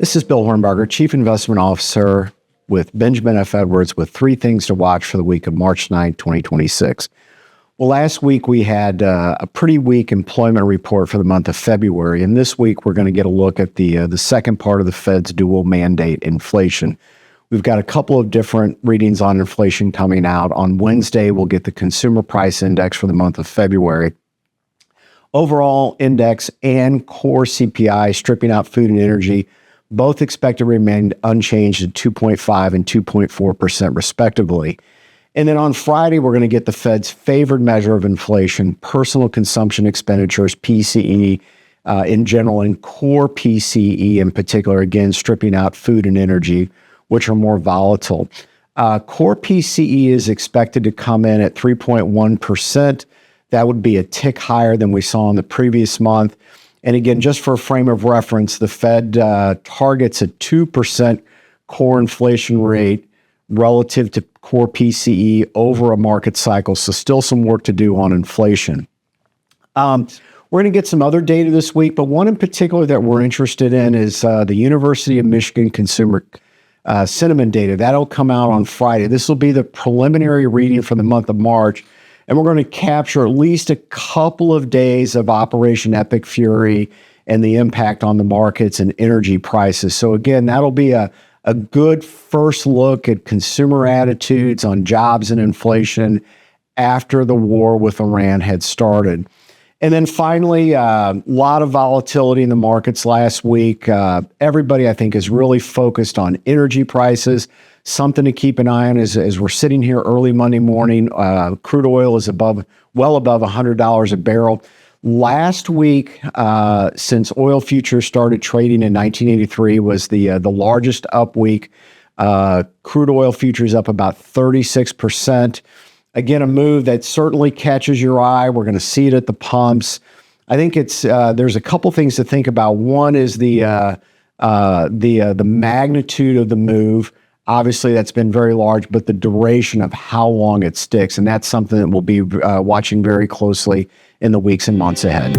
This is Bill Hornbarger, Chief Investment Officer with Benjamin F. Edwards, with three things to watch for the week of March 9, 2026. Well, last week we had a pretty weak employment report for the month of February, and this week we're going to get a look at the second part of the Fed's dual mandate, inflation. We've got a couple of different readings on inflation coming out. On Wednesday, we'll get the Consumer Price Index for the month of February. Overall index and core CPI, stripping out food and energy, both expect to remain unchanged at 2.5 and 2.4% respectively. And then on Friday, we're going to get the Fed's favored measure of inflation, personal consumption expenditures, PCE in general, and core PCE in particular, again, stripping out food and energy, which are more volatile. Core PCE is expected to come in at 3.1%. That would be a tick higher than we saw in the previous month. And again, just for a frame of reference, the Fed targets a 2% core inflation rate relative to core PCE over a market cycle. So still some work to do on inflation. We're going to get some other data this week, but one in particular that we're interested in is the University of Michigan Consumer Sentiment data. That'll come out on Friday. This will be the preliminary reading for the month of March. And we're going to capture at least a couple of days of Operation Epic Fury and the impact on the markets and energy prices. So again, that'll be a good first look at consumer attitudes on jobs and inflation after the war with Iran had started. And then finally, a lot of volatility in the markets last week. Everybody, I think, is really focused on energy prices. Something to keep an eye on as we're sitting here early Monday morning. Crude oil is well above $100 a barrel. Last week, since oil futures started trading in 1983, was the largest up week. Crude oil futures up about 36%. Again, a move that certainly catches your eye. We're going to see it at the pumps. I think it's there's a couple things to think about. One is the magnitude of the move. Obviously, that's been very large, but the duration of how long it sticks, and that's something that we'll be watching very closely in the weeks and months ahead.